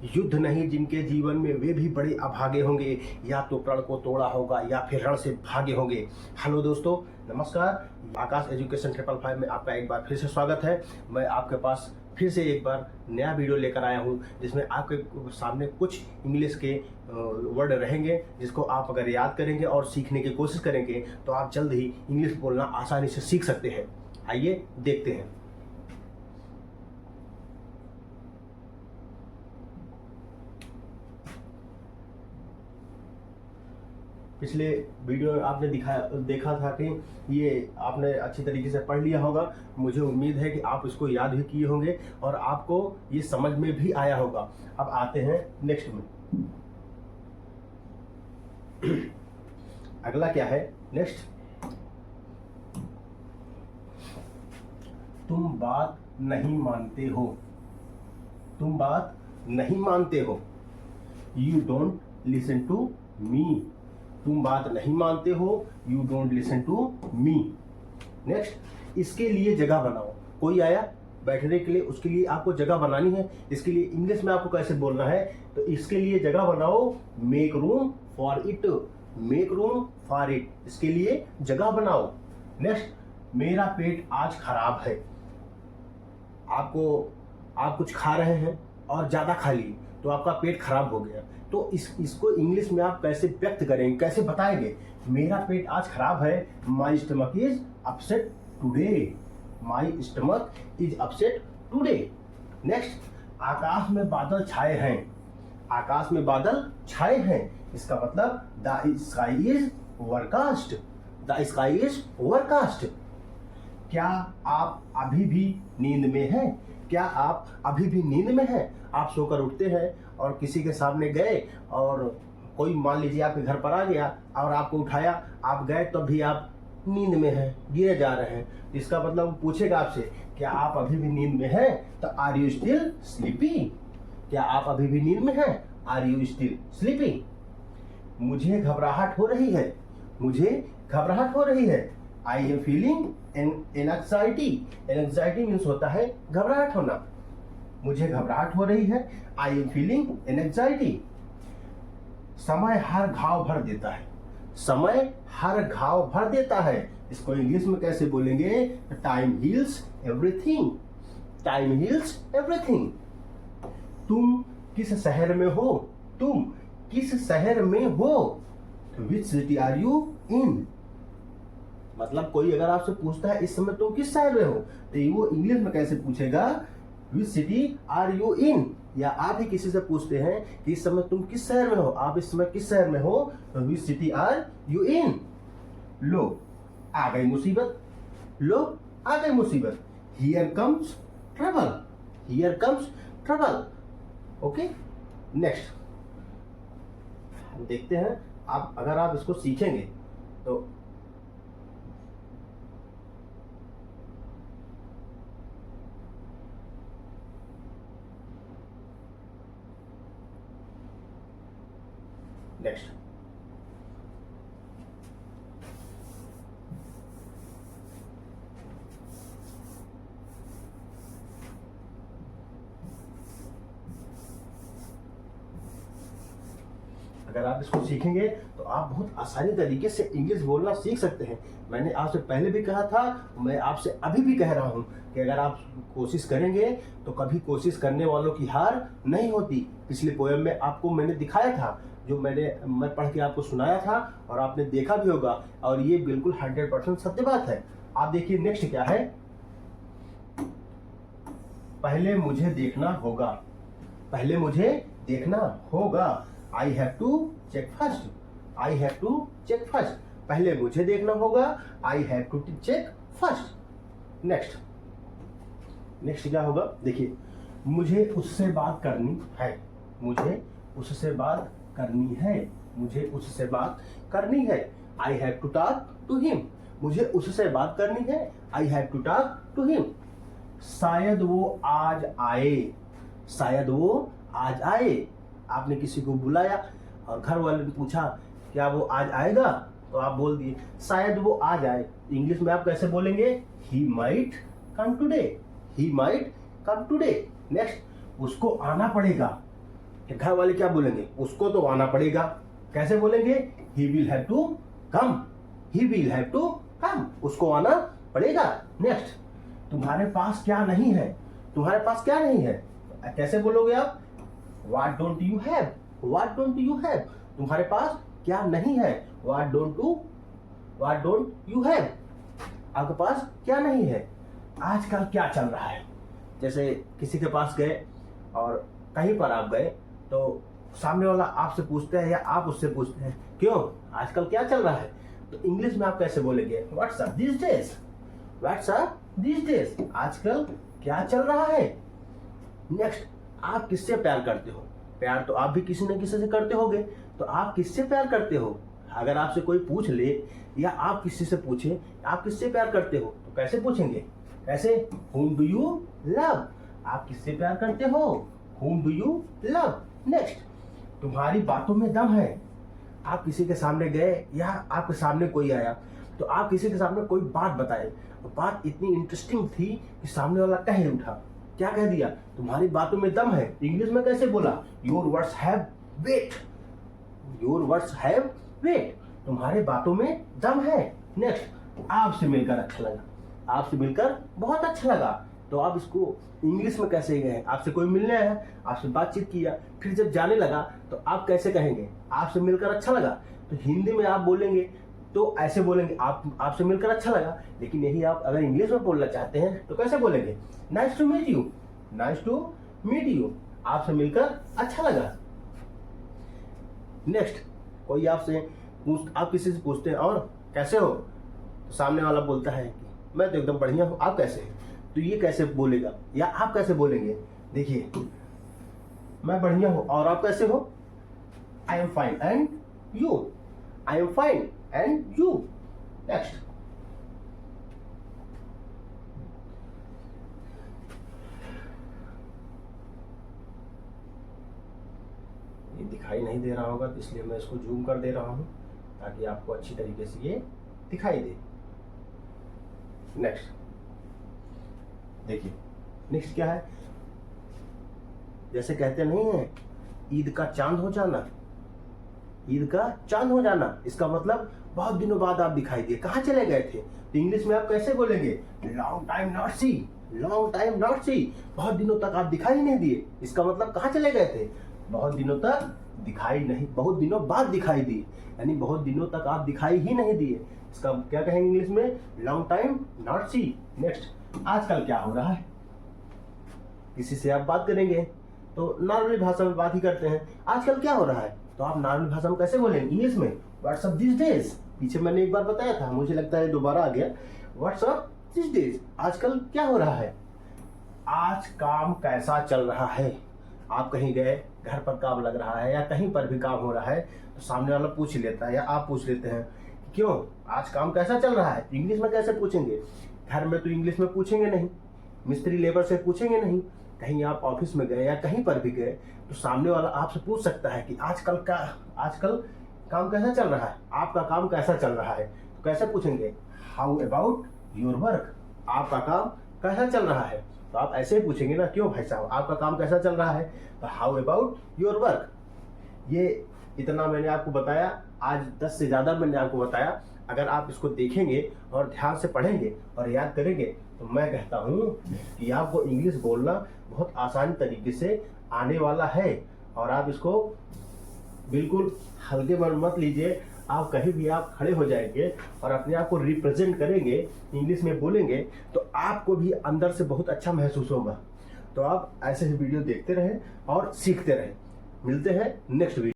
युद्ध नहीं जिनके जीवन में वे भी बड़े अभागे होंगे, या तो प्रण को तोड़ा होगा या फिर रण से भागे होंगे। हेलो दोस्तों, नमस्कार। आकाश एजुकेशन 555 में आपका एक बार फिर से स्वागत है। मैं आपके पास फिर से एक बार नया वीडियो लेकर आया हूँ, जिसमें आपके सामने कुछ इंग्लिश के वर्ड रहेंगे, जिसको आप अगर याद करेंगे और सीखने की कोशिश करेंगे तो आप जल्द ही इंग्लिश बोलना आसानी से सीख सकते हैं। आइए देखते हैं। पिछले वीडियो में आपने देखा था कि ये आपने अच्छी तरीके से पढ़ लिया होगा। मुझे उम्मीद है कि आप इसको याद भी किए होंगे और आपको ये समझ में भी आया होगा। अब आते हैं नेक्स्ट में। अगला क्या है? नेक्स्ट, तुम बात नहीं मानते हो। तुम बात नहीं मानते हो। You don't listen to me. तुम बात नहीं मानते हो, you don't listen to me. Next, इसके लिए जगह बनाओ। कोई आया बैठने के लिए, उसके लिए आपको जगह बनानी है। इसके लिए इंग्लिश में आपको कैसे बोलना है? तो इसके लिए जगह बनाओ, make room for it. Make room for it, इसके लिए जगह बनाओ। नेक्स्ट, मेरा पेट आज खराब है। आप कुछ खा रहे हैं और ज्यादा खा लिए तो आपका पेट खराब हो गया। तो इसको इंग्लिश में आप कैसे व्यक्त करेंगे, कैसे बताएंगे? मेरा पेट आज खराब है। My stomach is upset today. My stomach is upset today. Next, आकाश में बादल छाए हैं। आकाश में बादल छाए हैं, इसका मतलब the sky is overcast. The sky is overcast. क्या आप अभी भी नींद में हैं? क्या आप अभी भी नींद में हैं? आप सोकर उठते हैं और किसी के सामने गए और कोई मान लीजिए आपके घर पर आ गया और आपको उठाया, आप गए तब भी आप नींद में हैं, गिरे जा रहे हैं। इसका मतलब पूछेगा आपसे, क्या आप अभी भी नींद में हैं? तो आर यू स्टिल स्लीपी? क्या आप अभी भी नींद में हैं? Are you still sleepy? मुझे घबराहट हो रही है। मुझे घबराहट हो रही है। I am feeling anxiety. Anxiety means होता है घबराहट होना। मुझे घबराहट हो रही है। I am feeling anxiety. समय हर घाव भर देता है। समय हर घाव भर देता है, इसको इंग्लिश में कैसे बोलेंगे? Time heals everything. Time heals everything. तुम किस शहर में हो? तुम किस शहर में हो? Which city are you in? मतलब कोई अगर आपसे पूछता है इस समय तुम किस शहर में हो, तो वो इंग्लिश में कैसे पूछेगा? Which city are you in? या आप ही किसी से पूछते हैं कि इस समय तुम किस शहर में हो, आप इस समय किस शहर में हो, तो which city are you in? लो आ गई मुसीबत। लो आ गई मुसीबत। Here comes trouble. Here comes trouble. Okay, next देखते हैं। आप अगर आप इसको सीखेंगे तो नेक्स्ट, अगर आप इसको सीखेंगे तो आप बहुत आसानी तरीके से इंग्लिश बोलना सीख सकते हैं। मैंने आपसे पहले भी कहा था, मैं आपसे अभी भी कह रहा हूं कि अगर आप कोशिश करेंगे तो कभी कोशिश करने वालों की हार नहीं होती। पिछले पोएम में आपको मैंने दिखाया था, जो मैं पढ़ के आपको सुनाया था और आपने देखा भी होगा, और ये बिल्कुल 100% सत्य बात है। आप देखिए नेक्स्ट क्या है? पहले मुझे देखना होगा। पहले मुझे देखना होगा। I have to check first. I have to check first. पहले मुझे देखना होगा। I have to check first. Next, next क्या होगा? देखिए, मुझे उससे बात करनी है। मुझे उससे बात करनी है। मुझे उससे बात करनी है। I have to talk to him. मुझे उससे बात करनी है। I have to talk to him. शायद वो आज आए। शायद वो आज आए। आपने किसी को बुलाया और घर वाले ने पूछा क्या वो आज आएगा, तो आप बोल दिए शायद वो आ जाए। इंग्लिश में आप कैसे बोलेंगे? He might come today. He might come today. Next, उसको आना पड़ेगा। घर वाले क्या बोलेंगे, उसको तो आना पड़ेगा। कैसे बोलेंगे, he will have to come, he will have to come, उसको आना पड़ेगा। नेक्स्ट, तुम्हारे पास क्या नहीं है, तुम्हारे पास क्या नहीं है, कैसे बोलोगे आप, what don't you have, what don't you have, तुम्हारे पास क्या नहीं है, व्हाट डोंट यू हैव, आपके पास क्या नहीं है। आजकल क्या चल रहा है, जैसे किसी के पास गए और कहीं पर आप गए तो सामने वाला आपसे पूछता है या आप उससे पूछते हैं, क्यों, आजकल क्या चल रहा है, तो इंग्लिश में आप कैसे बोलेंगे, what's up this days, what's up this days, आजकल क्या चल रहा है। नेक्स्ट, आप किससे प्यार करते हो, प्यार तो आप भी किसी न किसी से करते होगे, तो आप किससे प्यार करते हो। अगर आपसे कोई पूछ ले या आप किसी से पूछे आप किससे प्यार करते हो, तो कैसे पूछेंगे, कैसे, whom do you love, आप किससे प्यार करते हो, whom do you love। Next, तुम्हारी बातों में दम है, आप किसी के सामने गए या आपके सामने कोई आया तो आप किसी के सामने कोई बात बताए, तो बात इतनी इंटरेस्टिंग थी कि सामने वाला कह ही उठा, क्या कह दिया, तुम्हारी बातों में दम है। इंग्लिश में कैसे बोला, your words have weight, your words have weight, तुम्हारे बातों में दम है। नेक्स्ट, आपसे मिलकर अच्छा लगा, आपसे मिलकर बहुत अच्छा लगा, तो आप इसको इंग्लिश में कैसे गए, आपसे कोई मिलने आया, आपसे बातचीत किया, फिर जब जाने लगा तो आप कैसे कहेंगे, आपसे मिलकर अच्छा लगा। तो हिंदी में आप बोलेंगे तो ऐसे बोलेंगे, आपसे मिलकर अच्छा लगा, लेकिन यही आप अगर इंग्लिश में बोलना चाहते हैं तो कैसे बोलेंगे, nice to meet you, nice to meet you, आपसे मिलकर अच्छा लगा। नेक्स्ट, कोई आपसे आप किसी से पूछते हैं और कैसे हो, तो सामने वाला बोलता है कि मैं तो एकदम बढ़िया हूँ, आप कैसे हैं, तो ये कैसे बोलेगा या आप कैसे बोलेंगे, देखिए, मैं बढ़िया हूँ और आप कैसे हो, I am fine and you, I am fine and you. Next, ये दिखाई नहीं दे रहा होगा तो इसलिए मैं इसको जूम कर दे रहा हूं ताकि आपको अच्छी तरीके से ये दिखाई दे। नेक्स्ट देखिए, नेक्स्ट क्या है, जैसे कहते नहीं है ईद का चांद हो जाना, ईद का चांद हो जाना, इसका मतलब बहुत दिनों बाद आप दिखाई दिए, कहाँ चले गए थे, तो इंग्लिश में आप कैसे बोलेंगे, long time not see, long time not see, बहुत दिनों तक आप दिखाई नहीं दिए, इसका मतलब कहाँ चले गए थे, बहुत दिनों तक दिखाई नहीं, बहुत दिनों बाद दिखाई दिए, यानी बहुत दिनों तक आप दिखाई ही नहीं दिए, इसका क्या कहेंगे इंग्लिश में, long time not see. Next, आजकल क्या हो रहा है, किसी से आप बात करेंगे तो नॉर्मल भाषा में बात ही करते हैं, आजकल क्या हो रहा है, तो आप नॉर्मल भाषा में कैसे बोलेंगे इंग्लिश में, व्हाट्सअप दिस डेज, पीछे मैंने एक बार बताया था, मुझे लगता है दोबारा आ गया, व्हाट्सअप दिस डेज, आजकल क्या हो रहा है, आज काम कैसा चल रहा है, आप कहीं गए, घर पर काम लग रहा है या कहीं पर भी काम हो रहा है तो सामने वाला पूछ लेता है या आप पूछ लेते हैं, क्यों, आज काम कैसा चल रहा है, इंग्लिश में कैसे पूछेंगे, घर में तो इंग्लिश में पूछेंगे नहीं, मिस्त्री लेबर से पूछेंगे नहीं, कहीं आप ऑफिस में गए या कहीं पर भी गए तो सामने वाला आपसे पूछ सकता है कि आजकल काम कैसा चल रहा है, आपका काम कैसा चल रहा है, तो कैसे पूछेंगे, हाउ अबाउट योर वर्क, आपका काम कैसा चल रहा है, तो आप ऐसे ही पूछेंगे ना, क्यों भाई साहब आपका काम कैसा चल रहा है, तो हाउ अबाउट योर वर्क। ये इतना मैंने आपको बताया, आज 10 से ज़्यादा मैंने आपको बताया, अगर आप इसको देखेंगे और ध्यान से पढ़ेंगे और याद करेंगे तो मैं कहता हूँ कि आपको इंग्लिश बोलना बहुत आसान तरीके से आने वाला है, और आप इसको बिल्कुल हल्के मन मत लीजिए, आप कहीं भी आप खड़े हो जाएंगे और अपने आप को रिप्रेजेंट करेंगे, इंग्लिश में बोलेंगे तो आपको भी अंदर से बहुत अच्छा महसूस होगा। तो आप ऐसे ही वीडियो देखते रहें और सीखते रहें। मिलते हैं नेक्स्ट वीडियो।